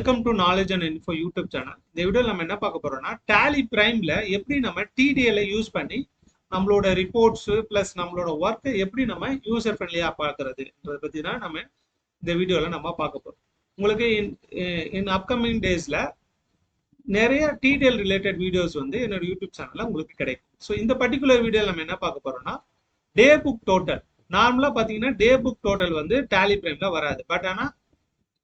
Welcome to knowledge and info YouTube channel. இந்த வீடியோவில் நம்ம என்ன பார்க்க போறோம்னா டேலி பிரைம்ல எப்படி நம்ம டிடிஎல் யூஸ் பண்ணி நம்மளோட ரிப்போர்ட்ஸ் பிளஸ் நம்மளோட ஒர்க்கை எப்படி நம்ம யூசர் ஃப்ரெண்ட்லியா பார்க்கறதுன்றத பத்தி தான் நம்ம இந்த வீடியோவில் நம்ம பார்க்க போறோம். உங்களுக்கு இன் அப்கமிங் டேஸ்ல நிறைய டிடிஎல் ரிலேட்டட் வீடியோஸ் வந்து என்னோட யூடியூப் சேனல்ல உங்களுக்கு கிடைக்கும். ஸோ இந்த பர்டிகுலர் வீடியோவில் நம்ம என்ன பார்க்க போறோம்னா டே புக் டோட்டல். நார்மலா பாத்தீங்கன்னா டே புக் டோட்டல் வந்து டேலி பிரைம்ல வராது. பட் ஆனால்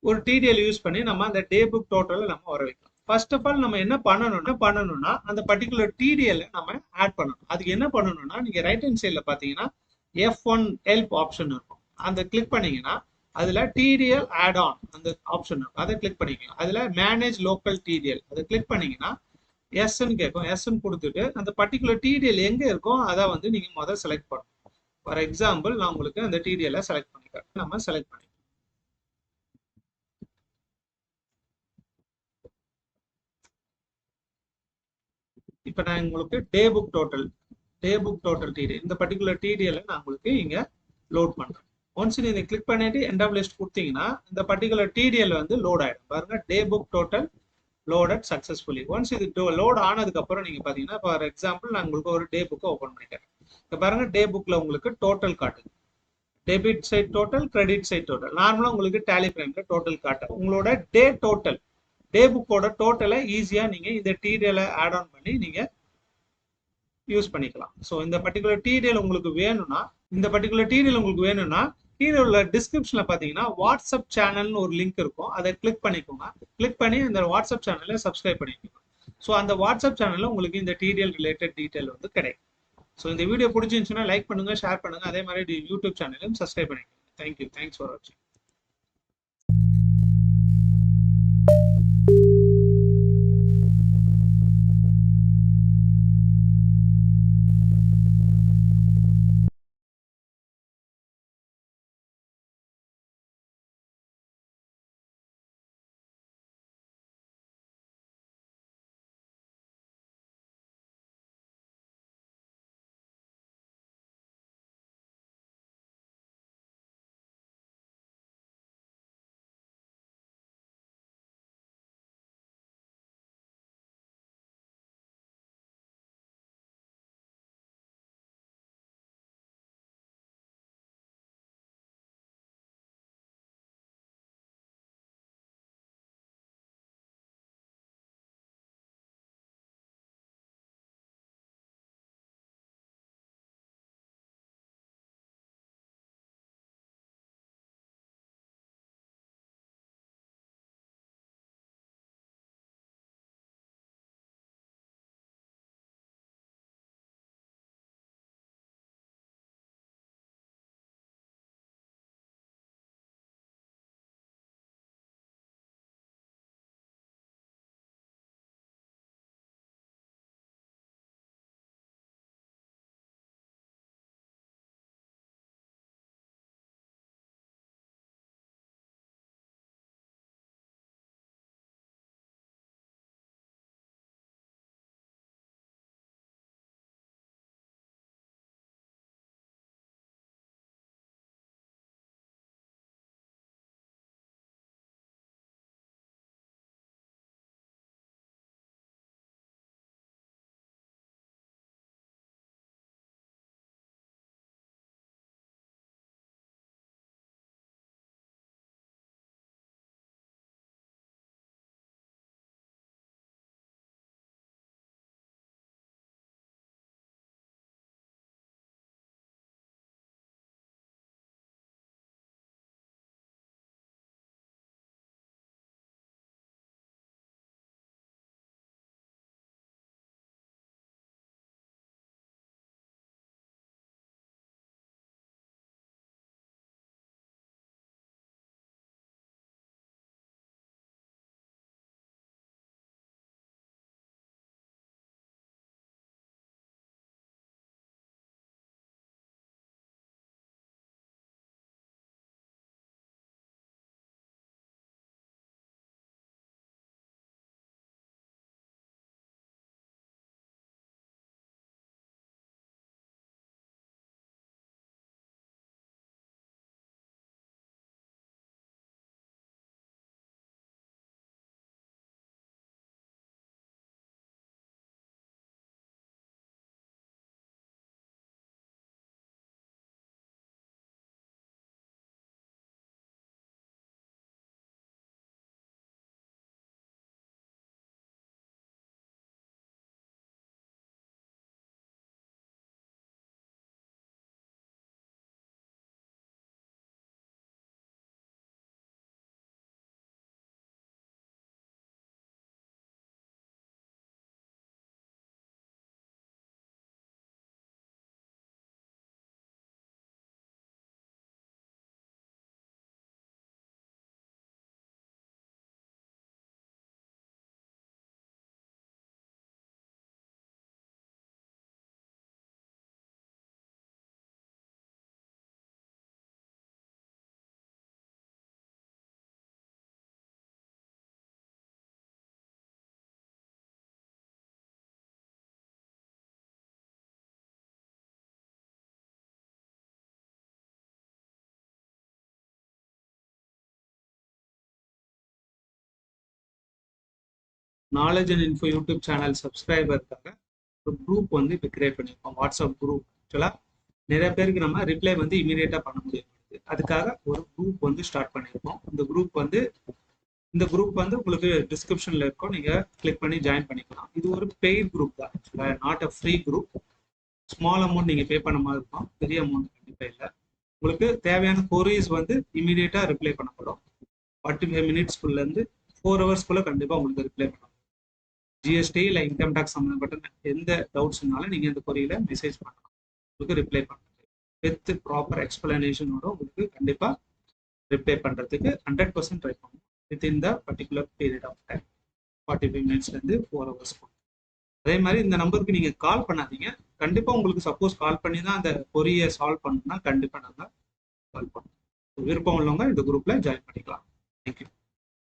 ஒரு டிடிஎல் யூஸ் பண்ணி நம்ம அந்த டே புக் டோட்டலை நம்ம வர வைக்கலாம். ஃபர்ஸ்ட் ஆஃப் ஆல் நம்ம என்ன பண்ணணும்னா அந்த பர்டிகுலர் டிடிஎல் நம்ம ஆட் பண்ணணும். அதுக்கு என்ன பண்ணணும்னா நீங்க ரைட் ஹேண்ட் சைட்ல பாத்தீங்கன்னா F1 ஹெல்ப் ஆப்ஷன் இருக்கும். அந்த கிளிக் பண்ணீங்கன்னா அதுல டிடிஎல் ஆட் ஆன் அந்த ஆப்ஷன் இருக்கும். அதை கிளிக் பண்ணிக்கலாம். அதுல மேனேஜ் லோக்கல் டிடிஎல் அதை கிளிக் பண்ணீங்கன்னா எஸ்ன்னு கேட்கும். எஸ்ன்னு கொடுத்துட்டு அந்த பர்டிகுலர் டிடிஎல் எங்க இருக்கோ அதை வந்து நீங்க முதல்ல செலக்ட் பண்ணணும். ஃபார் எக்ஸாம்பிள் நான் உங்களுக்கு அந்த டிடிஎல் செலக்ட் பண்ணிக்கிறேன். நம்ம செலக்ட் பண்ணி இப்போ நான் உங்களுக்கு டே புக் டோட்டல் டிடிஎல் இந்த பர்டிகுலர் டிடிஎல் நான் உங்களுக்கு இங்க லோட் பண்றேன். ஒன்ஸ் நீங்க கிளிக் பண்ணிட்டு எண்ட் ஆஃப் லிஸ்ட் கொடுத்தீங்கன்னா இந்த பர்டிகுலர் டிடிஎல் வந்து லோட் ஆயிடும். பாருங்க day book total loaded successfully. Once இது லோட் ஆனதுக்கு அப்புறம் நீங்க பாத்தீங்கன்னா ஃபார் எக்ஸாம்பிள் நான் உங்களுக்கு ஒரு டே புக்கை ஓபன் பண்ணிக்கிறேன். இப்போ பாருங்க டே புக்ல உங்களுக்கு டோட்டல் காட்டுது. Debit side total, credit side total. நார்மலா உங்களுக்கு டேலி பிரைம்ல டோட்டல் காட்டும். உங்களோட டே டோட்டல் டே புக்கோட டோட்டலை ஈஸியா நீங்க இந்த டிடிஎல் ஆட் ஆன் பண்ணி நீங்க யூஸ் பண்ணிக்கலாம். ஸோ இந்த பர்டிகுலர் டிடிஎல் உங்களுக்கு வேணும்னா கீழே உள்ள டிஸ்கிரிப்ஷன்ல பாத்தீங்கன்னா வாட்ஸ்அப் சேனல்னு ஒரு லிங்க் இருக்கும். அதை கிளிக் பண்ணிக்கோங்க. கிளிக் பண்ணி அந்த வாட்ஸ்அப் சேனலை சப்ஸ்கிரைப் பண்ணிக்கோங்க. ஸோ அந்த வாட்ஸ்அப் சேனல்ல உங்களுக்கு இந்த டிடிஎல் ரிலேட்டட் டீடைல் வந்து கிடைக்கும். ஸோ இந்த வீடியோ பிடிச்சிருந்துச்சுன்னா லைக் பண்ணுங்க, ஷேர் பண்ணுங்க. அதே மாதிரி யூடியூப் சேனலையும் சப்ஸ்கிரைப் பண்ணிக்கோங்க. தேங்க்யூ. தேங்க்ஸ் ஃபார் வாட்சிங். Knowledge and info YouTube channel சப்ஸ்கிரைபருக்காக ஒரு குரூப் வந்து இப்போ கிரியேட் பண்ணியிருக்கோம். WhatsApp group. ஆக்சுவலாக நிறைய பேருக்கு நம்ம ரிப்ளை வந்து இமீடியட்டாக பண்ண முடியாது. அதுக்காக ஒரு குரூப் வந்து ஸ்டார்ட் பண்ணியிருக்கோம். இந்த குரூப் வந்து உங்களுக்கு டிஸ்கிரிப்ஷனில் இருக்கும். நீங்கள் கிளிக் பண்ணி ஜாயின் பண்ணிக்கலாம். இது ஒரு பெய்ட் குரூப் தான். ஆக்சுவலாக not a free group. Small amount நீங்கள் பே பண்ண மாதிரி இருக்கும். பெரிய அமௌண்ட் கண்டிப்பாக இல்லை. உங்களுக்கு தேவையான கொரீஸ் வந்து இமீடியட்டாக ரிப்ளை பண்ணப்படும். 45 மினிட்ஸ்க்குள்ளேருந்து 4 ஹவர்ஸ்க்குள்ளே கண்டிப்பாக உங்களுக்கு ரிப்ளை பண்ணணும். ஜிஎஸ்டி இல்லை இன்கம் டேக்ஸ் சம்மந்தப்பட்ட எந்த டவுட்ஸ்னாலும் நீங்கள் இந்த கொரியில் மெசேஜ் பண்ணலாம். உங்களுக்கு ரிப்ளை பண்ணுறது வித் ப்ராப்பர் எக்ஸ்பிளனேஷனோட உங்களுக்கு கண்டிப்பாக ரிப்ளை பண்ணுறதுக்கு 100% ட்ரை பண்ணுவோம் within the particular period of time. 45 மினிட்ஸ்லேருந்து 4 ஹவர்ஸ். அதே மாதிரி இந்த நம்பருக்கு நீங்கள் கால் பண்ணாதீங்க. கண்டிப்பாக உங்களுக்கு சப்போஸ் கால் பண்ணி தான் அந்த கொரியை சால்வ் பண்ணணும்னா கண்டிப்பாக நாங்கள் கால் பண்ணுவோம். விருப்பம் உள்ளவங்க இந்த குரூப்பில் ஜாயின் பண்ணிக்கலாம். தேங்க்யூ.